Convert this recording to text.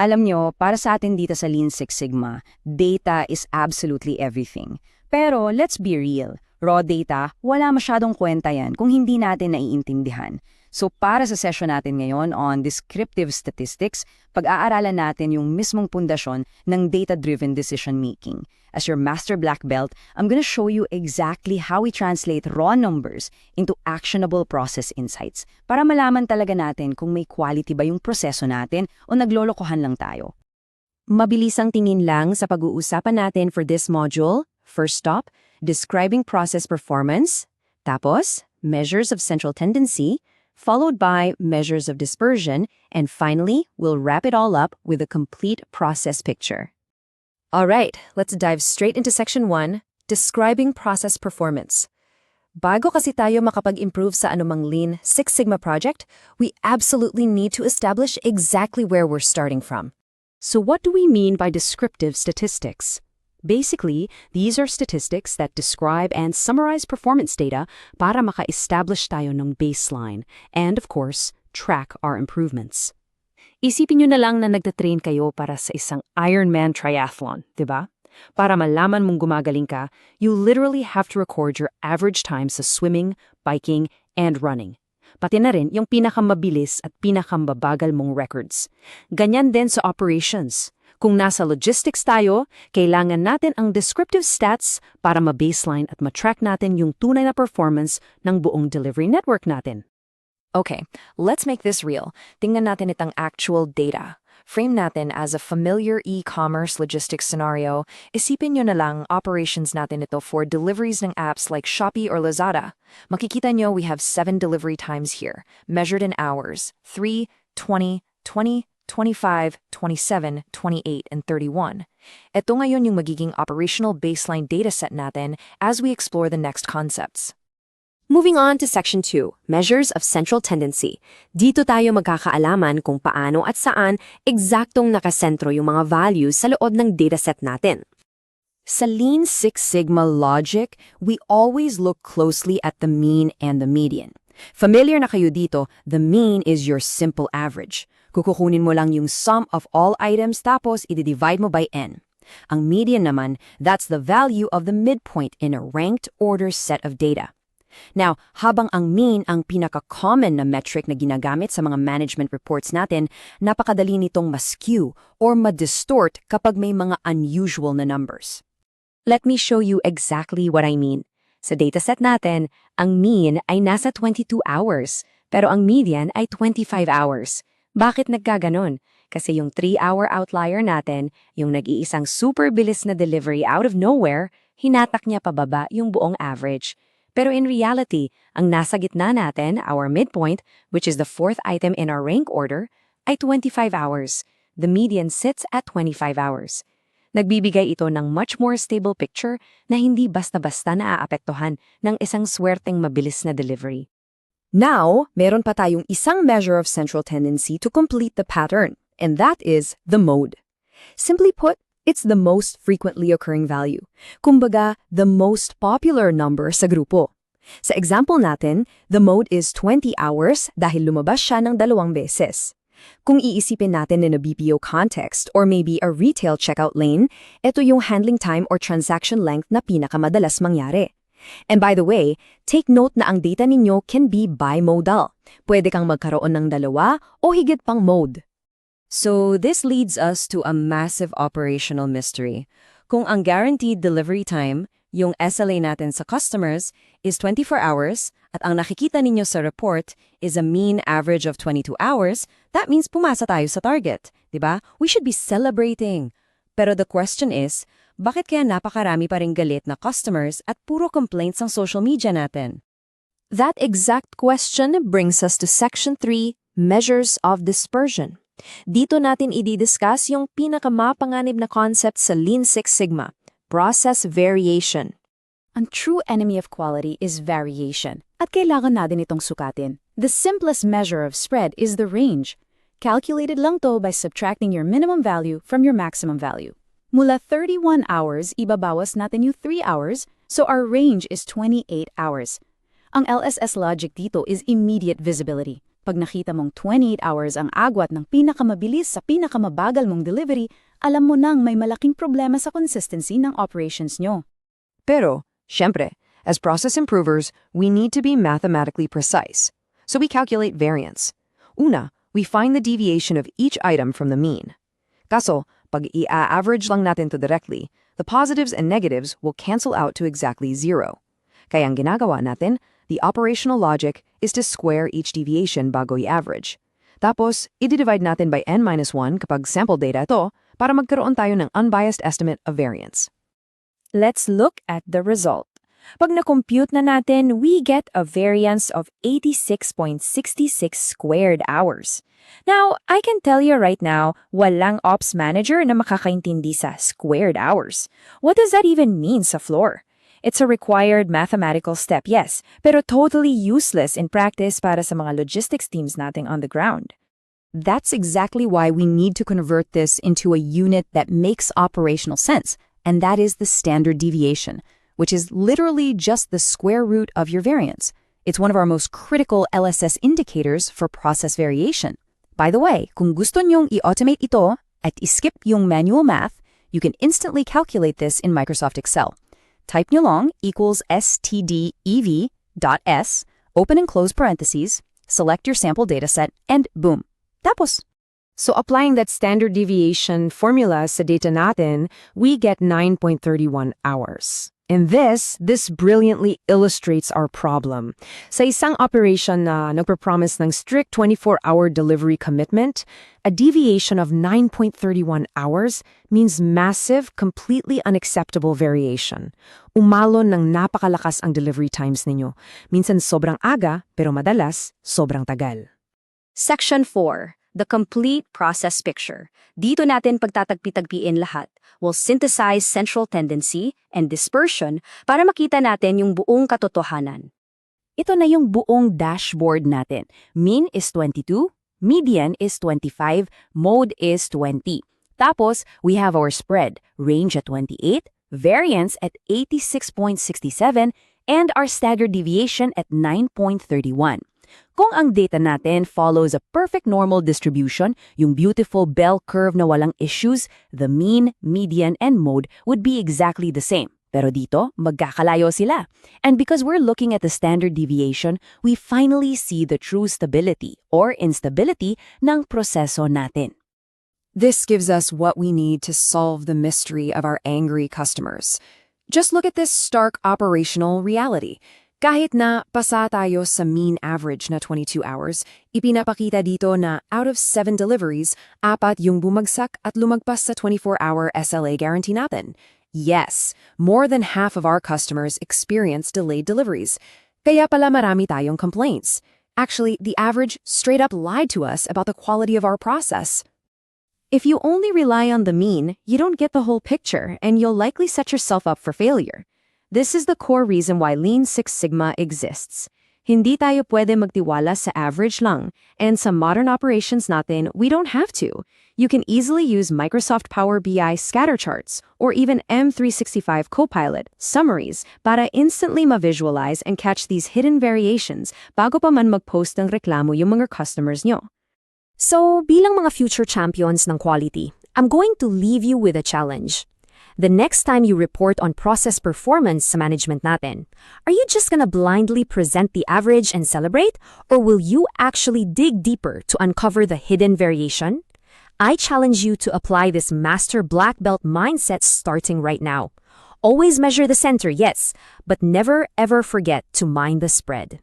Alam nyo, para sa atin dito sa Lean Six Sigma, data is absolutely everything. Pero let's be real, raw data, wala masyadong kwenta yan kung hindi natin naiintindihan. So para sa session natin ngayon on Descriptive Statistics, pag-aaralan natin yung mismong pundasyon ng data-driven decision making. As your master black belt, I'm gonna show you exactly how we translate raw numbers into actionable process insights para malaman talaga natin kung may quality ba yung proseso natin o naglolokohan lang tayo. Mabilisang tingin lang sa pag-uusapan natin for this module. First stop, describing process performance. Tapos, measures of central tendency, followed by measures of dispersion, and finally, we'll wrap it all up with a complete process picture. All right, let's dive straight into Section 1, Describing Process Performance. Bago kasi tayo makapag-improve sa anumang Lean Six Sigma project, we absolutely need to establish exactly where we're starting from. So what do we mean by descriptive statistics? Basically, these are statistics that describe and summarize performance data para maka-establish tayo ng baseline and, of course, track our improvements. Isipin nyo na lang na nagtatrain kayo para sa isang Ironman triathlon, di ba? Para malaman mong gumagaling ka, you literally have to record your average time sa swimming, biking, and running. Pati na rin yung pinakamabilis at pinakamabagal mong records. Ganyan din sa operations. Kung nasa logistics tayo, kailangan natin ang descriptive stats para ma-baseline at ma-track natin yung tunay na performance ng buong delivery network natin. Okay, let's make this real. Tingnan natin itang actual data. Frame natin as a familiar e-commerce logistics scenario. Isipin nyo na lang operations natin ito for deliveries ng apps like Shopee or Lazada. Makikita nyo we have 7 delivery times here, measured in hours, 3, 20, 20, 25, 27, 28, and 31. Ito ngayon yung magiging operational baseline dataset natin as we explore the next concepts. Moving on to Section 2, Measures of Central Tendency. Dito tayo magkakaalaman kung paano at saan eksaktong nakasentro yung mga values sa loob ng dataset natin. Sa Lean Six Sigma logic, we always look closely at the mean and the median. Familiar na kayo dito, the mean is your simple average. Kukukunin mo lang yung sum of all items tapos i-divide mo by n. Ang median naman, that's the value of the midpoint in a ranked order set of data. Now, habang ang mean ang pinaka-common na metric na ginagamit sa mga management reports natin, napakadali nitong ma-skew or ma-distort kapag may mga unusual na numbers. Let me show you exactly what I mean. Sa dataset natin, ang mean ay nasa 22 hours, pero ang median ay 25 hours. Bakit nagkaganon? Kasi yung 3-hour outlier natin, yung nag-iisang super bilis na delivery out of nowhere, hinatak niya pababa yung buong average. Pero in reality, ang nasa gitna natin, our midpoint, which is the 4th item in our rank order, ay 25 hours. The median sits at 25 hours. Nagbibigay ito ng much more stable picture na hindi basta-basta naaapektuhan ng isang swerteng mabilis na delivery. Now, meron pa tayong isang measure of central tendency to complete the pattern, and that is the mode. Simply put, it's the most frequently occurring value. Kumbaga, the most popular number sa grupo. Sa example natin, the mode is 20 hours dahil lumabas siya ng 2 beses. Kung iisipin natin in a BPO context or maybe a retail checkout lane, ito yung handling time or transaction length na pinakamadalas mangyari. And by the way, take note na ang data ninyo can be bimodal. Pwede kang magkaroon ng 2 o higit pang mode. So this leads us to a massive operational mystery. Kung ang guaranteed delivery time, yung SLA natin sa customers, is 24 hours at ang nakikita ninyo sa report is a mean average of 22 hours, that means pumasa tayo sa target, diba? We should be celebrating. Pero the question is, bakit kaya napakarami pa ring galit na customers at puro complaints ang social media natin? That exact question brings us to Section 3, Measures of Dispersion. Dito natin i-discuss yung pinakamapanganib na concept sa Lean Six Sigma, process variation. Ang true enemy of quality is variation, at kailangan natin itong sukatin. The simplest measure of spread is the range. Calculated lang to by subtracting your minimum value from your maximum value. Mula 31 hours, ibabawas natin yung 3 hours, so our range is 28 hours. Ang LSS logic dito is immediate visibility. Pag nakita mong 28 hours ang agwat ng pinakamabilis sa pinakamabagal mong delivery, alam mo nang may malaking problema sa consistency ng operations nyo. Pero, syempre, as process improvers, we need to be mathematically precise. So we calculate variance. Una, we find the deviation of each item from the mean. Kaso, pag i-average lang natin to directly, the positives and negatives will cancel out to exactly 0. Kaya ang ginagawa natin, the operational logic is to square each deviation bago i-average. Tapos, i-divide natin by n-1 kapag sample data ito para magkaroon tayo ng unbiased estimate of variance. Let's look at the result. Pag na-compute na natin, we get a variance of 86.66 squared hours. Now, I can tell you right now, walang ops manager na makakaintindi sa squared hours. What does that even mean sa floor? It's a required mathematical step, yes, pero totally useless in practice para sa mga logistics teams nating on the ground. That's exactly why we need to convert this into a unit that makes operational sense, and that is the standard deviation, which is literally just the square root of your variance. It's one of our most critical LSS indicators for process variation. By the way, kung gusto nyong i-automate ito at i-skip yung manual math, you can instantly calculate this in Microsoft Excel. Type nyo long equals stdev.s, open and close parentheses, select your sample dataset, and boom. Tapos. So applying that standard deviation formula sa data natin, we get 9.31 hours. And this brilliantly illustrates our problem. Sa isang operation na nagpapromise ng strict 24-hour delivery commitment, a deviation of 9.31 hours means massive, completely unacceptable variation. Umalon ng napakalakas ang delivery times ninyo. Minsan sobrang aga, pero madalas sobrang tagal. Section 4. The complete process picture. Dito natin pagtatagpi-tagpiin lahat. We'll synthesize central tendency and dispersion para makita natin yung buong katotohanan. Ito na yung buong dashboard natin. Mean is 22, median is 25, mode is 20. Tapos, we have our spread, range at 28, variance at 86.67, and our standard deviation at 9.31. Kung ang data natin follows a perfect normal distribution, yung beautiful bell curve na walang issues, the mean, median, and mode would be exactly the same. Pero dito, magkakalayo sila. And because we're looking at the standard deviation, we finally see the true stability or instability ng proseso natin. This gives us what we need to solve the mystery of our angry customers. Just look at this stark operational reality. Kahit na pasa tayo sa mean average na 22 hours, ipinapakita dito na out of 7 deliveries, 4 yung bumagsak at lumagpas sa 24-hour SLA guarantee natin. Yes, more than half of our customers experience delayed deliveries. Kaya pala marami tayong complaints. Actually, the average straight up lied to us about the quality of our process. If you only rely on the mean, you don't get the whole picture and you'll likely set yourself up for failure. This is the core reason why Lean Six Sigma exists. Hindi tayo pwede magtiwala sa average lang, and sa modern operations natin, we don't have to. You can easily use Microsoft Power BI scatter charts or even M365 Copilot summaries para instantly ma-visualize and catch these hidden variations bago pa man mag-post ng reklamo yung mga customers nyo. So, bilang mga future champions ng quality, I'm going to leave you with a challenge. The next time you report on process performance sa management natin, are you just gonna blindly present the average and celebrate? Or will you actually dig deeper to uncover the hidden variation? I challenge you to apply this master black belt mindset starting right now. Always measure the center, yes, but never ever forget to mind the spread.